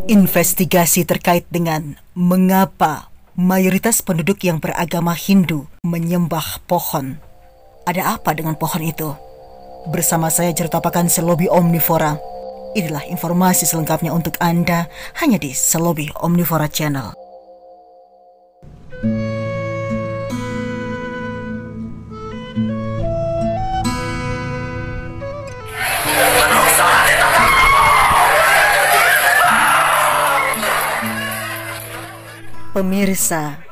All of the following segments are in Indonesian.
Investigasi terkait dengan mengapa mayoritas penduduk yang beragama Hindu menyembah pohon. Ada apa dengan pohon itu? Bersama saya Jerutapakan Selobi Omnivora. Inilah informasi selengkapnya untuk Anda hanya di Selobi Omnivora Channel. Pemirsa,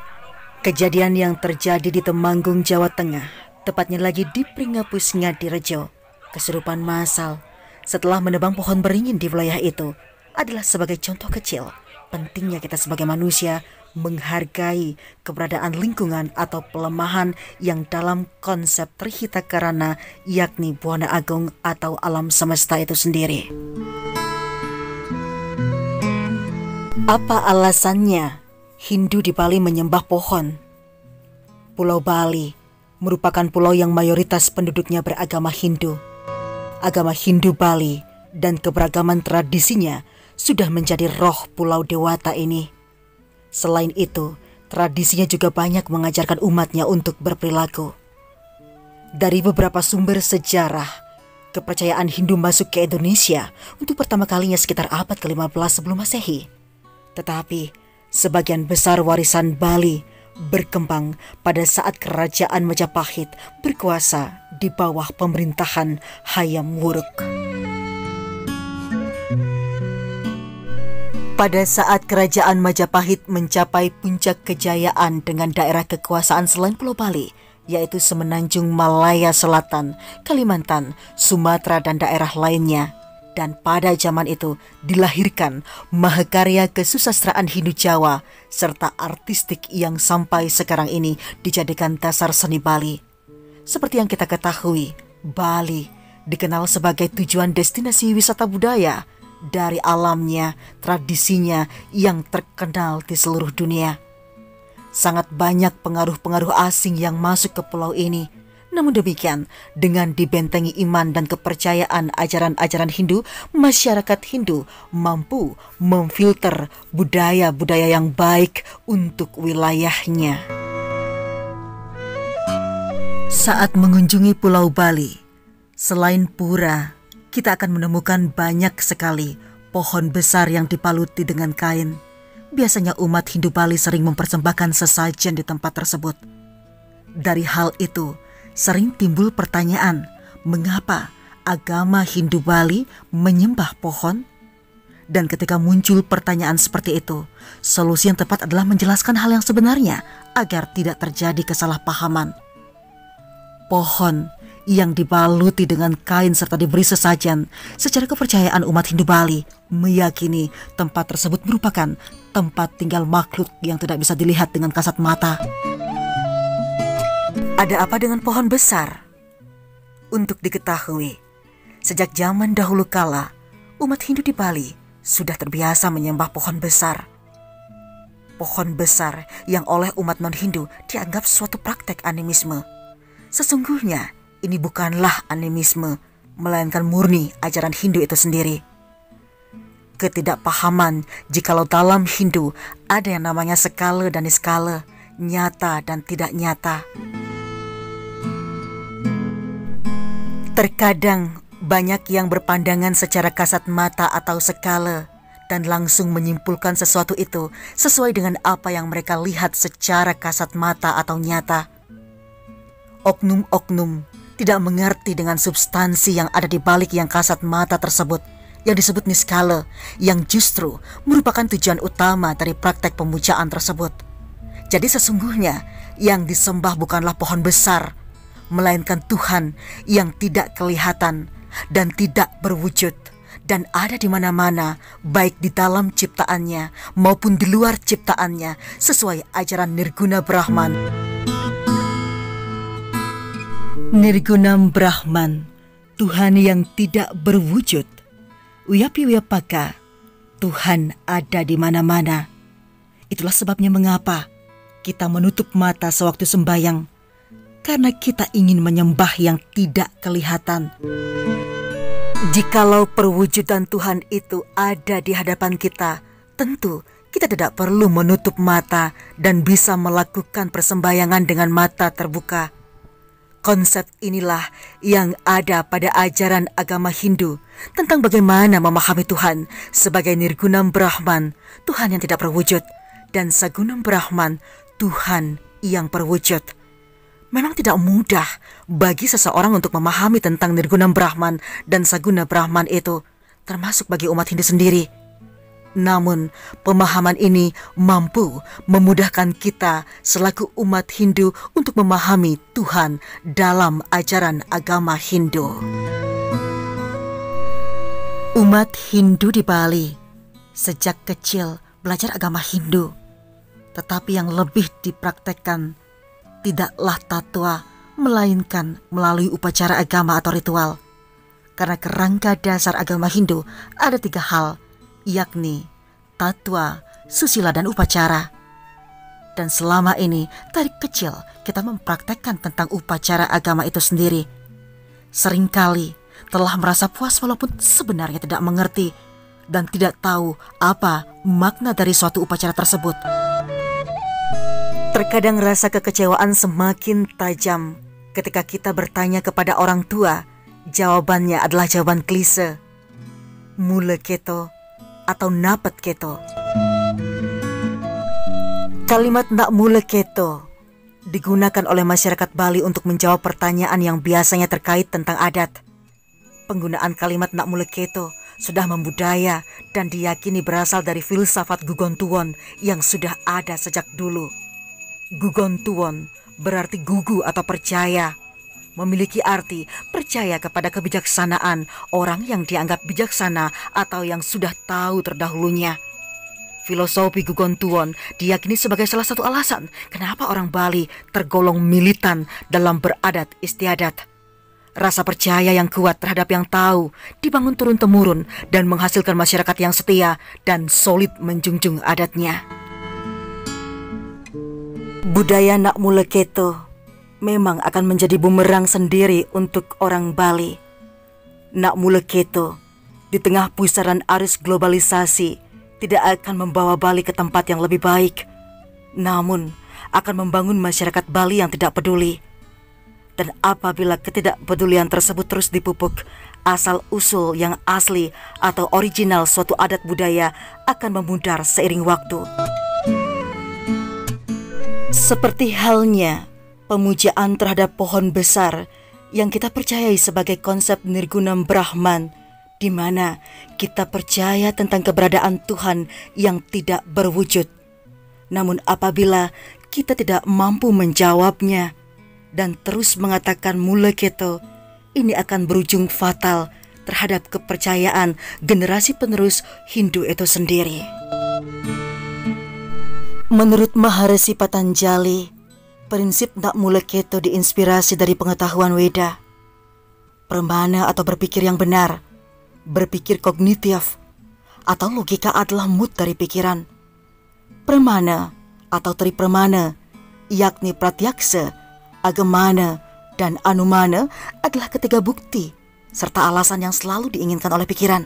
kejadian yang terjadi di Temanggung, Jawa Tengah, tepatnya lagi di Pringapus Ngadirejo, kesurupan massal setelah menebang pohon beringin di wilayah itu, adalah sebagai contoh kecil pentingnya kita sebagai manusia menghargai keberadaan lingkungan atau pelemahan yang dalam konsep Trihita Karana, yakni Buana Agung atau alam semesta itu sendiri. Apa alasannya Hindu di Bali menyembah pohon? Pulau Bali merupakan pulau yang mayoritas penduduknya beragama Hindu. Agama Hindu Bali dan keberagaman tradisinya sudah menjadi roh Pulau Dewata ini. Selain itu, tradisinya juga banyak mengajarkan umatnya untuk berperilaku. Dari beberapa sumber sejarah, kepercayaan Hindu masuk ke Indonesia untuk pertama kalinya sekitar abad ke-15 sebelum Masehi. Tetapi sebagian besar warisan Bali berkembang pada saat kerajaan Majapahit berkuasa di bawah pemerintahan Hayam Wuruk. Pada saat kerajaan Majapahit mencapai puncak kejayaan dengan daerah kekuasaan selain Pulau Bali, yaitu Semenanjung Malaya Selatan, Kalimantan, Sumatera, dan daerah lainnya. Dan pada zaman itu dilahirkan mahakarya kesusastraan Hindu Jawa serta artistik yang sampai sekarang ini dijadikan dasar seni Bali. Seperti yang kita ketahui, Bali dikenal sebagai tujuan destinasi wisata budaya dari alamnya, tradisinya yang terkenal di seluruh dunia. Sangat banyak pengaruh-pengaruh asing yang masuk ke pulau ini. Namun demikian, dengan dibentengi iman dan kepercayaan ajaran-ajaran Hindu, masyarakat Hindu mampu memfilter budaya-budaya yang baik untuk wilayahnya. Saat mengunjungi Pulau Bali, selain pura, kita akan menemukan banyak sekali pohon besar yang dibaluti dengan kain. Biasanya umat Hindu Bali sering mempersembahkan sesajen di tempat tersebut. Dari hal itu, sering timbul pertanyaan, mengapa agama Hindu Bali menyembah pohon? Dan ketika muncul pertanyaan seperti itu, solusi yang tepat adalah menjelaskan hal yang sebenarnya agar tidak terjadi kesalahpahaman. Pohon yang dibaluti dengan kain serta diberi sesajen, secara kepercayaan umat Hindu Bali meyakini tempat tersebut merupakan tempat tinggal makhluk yang tidak bisa dilihat dengan kasat mata. Ada apa dengan pohon besar? Untuk diketahui, sejak zaman dahulu kala, umat Hindu di Bali sudah terbiasa menyembah pohon besar. Pohon besar yang oleh umat non-Hindu dianggap suatu praktek animisme. Sesungguhnya, ini bukanlah animisme, melainkan murni ajaran Hindu itu sendiri. Ketidakpahaman jikalau dalam Hindu ada yang namanya skala dan niskala, nyata dan tidak nyata. Terkadang banyak yang berpandangan secara kasat mata atau skala dan langsung menyimpulkan sesuatu itu sesuai dengan apa yang mereka lihat secara kasat mata atau nyata. Oknum-oknum tidak mengerti dengan substansi yang ada di balik yang kasat mata tersebut, yang disebut niskala, yang justru merupakan tujuan utama dari praktek pemujaan tersebut. Jadi sesungguhnya yang disembah bukanlah pohon besar, melainkan Tuhan yang tidak kelihatan dan tidak berwujud dan ada di mana-mana, baik di dalam ciptaannya maupun di luar ciptaannya, sesuai ajaran Nirguna Brahman. Nirguna Brahman, Tuhan yang tidak berwujud. Uyapi Uyapaka, Tuhan ada di mana-mana. Itulah sebabnya mengapa kita menutup mata sewaktu sembahyang, karena kita ingin menyembah yang tidak kelihatan. Jikalau perwujudan Tuhan itu ada di hadapan kita, tentu kita tidak perlu menutup mata dan bisa melakukan persembahyangan dengan mata terbuka. Konsep inilah yang ada pada ajaran agama Hindu tentang bagaimana memahami Tuhan sebagai Nirgunam Brahman, Tuhan yang tidak berwujud, dan Sagunam Brahman, Tuhan yang berwujud. Memang tidak mudah bagi seseorang untuk memahami tentang Nirgunam Brahman dan Saguna Brahman itu, termasuk bagi umat Hindu sendiri. Namun, pemahaman ini mampu memudahkan kita selaku umat Hindu untuk memahami Tuhan dalam ajaran agama Hindu. Umat Hindu di Bali sejak kecil belajar agama Hindu, tetapi yang lebih dipraktekkan tidaklah tatwa, melainkan melalui upacara agama atau ritual. Karena kerangka dasar agama Hindu ada 3 hal, yakni tatwa, susila, dan upacara. Dan selama ini dari kecil kita mempraktekkan tentang upacara agama itu sendiri. Seringkali telah merasa puas walaupun sebenarnya tidak mengerti dan tidak tahu apa makna dari suatu upacara tersebut. Terkadang rasa kekecewaan semakin tajam ketika kita bertanya kepada orang tua. Jawabannya adalah jawaban klise, mule keto atau napet keto. Kalimat nak mule keto digunakan oleh masyarakat Bali untuk menjawab pertanyaan yang biasanya terkait tentang adat. Penggunaan kalimat nak mule keto sudah membudaya dan diyakini berasal dari filsafat Gugontuwon yang sudah ada sejak dulu. Gugontuwon berarti gugu atau percaya, memiliki arti percaya kepada kebijaksanaan orang yang dianggap bijaksana atau yang sudah tahu terdahulunya. Filosofi Gugontuwon diyakini sebagai salah satu alasan kenapa orang Bali tergolong militan dalam beradat istiadat. Rasa percaya yang kuat terhadap yang tahu dibangun turun-temurun dan menghasilkan masyarakat yang setia dan solid menjunjung adatnya. Budaya nak mule keto memang akan menjadi bumerang sendiri untuk orang Bali. Nak mule keto di tengah pusaran arus globalisasi tidak akan membawa Bali ke tempat yang lebih baik, namun akan membangun masyarakat Bali yang tidak peduli. Dan apabila ketidakpedulian tersebut terus dipupuk, asal-usul yang asli atau original suatu adat budaya akan memudar seiring waktu. Seperti halnya pemujaan terhadap pohon besar yang kita percayai sebagai konsep Nirgunam Brahman, di mana kita percaya tentang keberadaan Tuhan yang tidak berwujud. Namun apabila kita tidak mampu menjawabnya dan terus mengatakan mule keto, ini akan berujung fatal terhadap kepercayaan generasi penerus Hindu itu sendiri. Menurut Maharishi Patanjali, prinsip nak mule keto diinspirasi dari pengetahuan Weda. Pramana atau berpikir yang benar, berpikir kognitif, atau logika adalah mood dari pikiran. Pramana atau tripramana, yakni pratyaksa, agamana, dan anumana adalah ketiga bukti serta alasan yang selalu diinginkan oleh pikiran.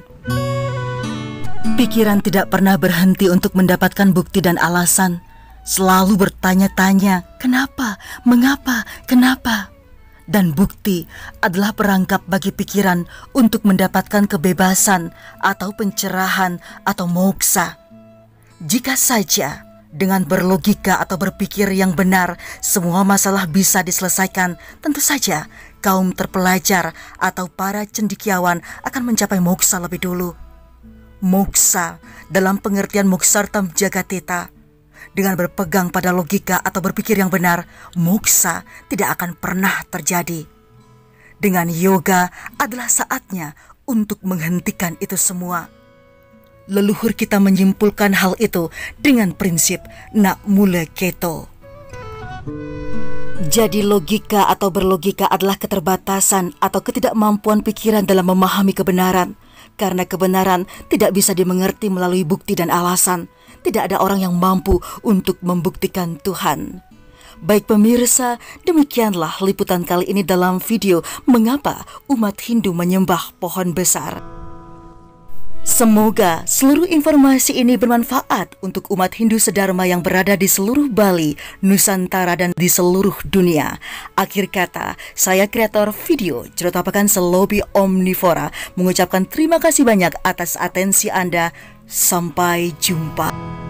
Pikiran tidak pernah berhenti untuk mendapatkan bukti dan alasan. Selalu bertanya-tanya, kenapa, mengapa, kenapa. Dan bukti adalah perangkap bagi pikiran untuk mendapatkan kebebasan atau pencerahan atau moksa. Jika saja dengan berlogika atau berpikir yang benar semua masalah bisa diselesaikan, tentu saja kaum terpelajar atau para cendekiawan akan mencapai moksa lebih dulu. Moksa dalam pengertian moksartam jagateta. Dengan berpegang pada logika atau berpikir yang benar, moksa tidak akan pernah terjadi. Dengan yoga adalah saatnya untuk menghentikan itu semua. Leluhur kita menyimpulkan hal itu dengan prinsip nak mule keto. Jadi logika atau berlogika adalah keterbatasan atau ketidakmampuan pikiran dalam memahami kebenaran. Karena kebenaran tidak bisa dimengerti melalui bukti dan alasan. Tidak ada orang yang mampu untuk membuktikan Tuhan. Baik pemirsa, demikianlah liputan kali ini dalam video Mengapa Umat Hindu Menyembah Pohon Besar. Semoga seluruh informasi ini bermanfaat untuk umat Hindu sedharma yang berada di seluruh Bali, Nusantara, dan di seluruh dunia. Akhir kata, saya kreator video Jerotapakan Selobi Omnivora mengucapkan terima kasih banyak atas atensi Anda. Sampai jumpa.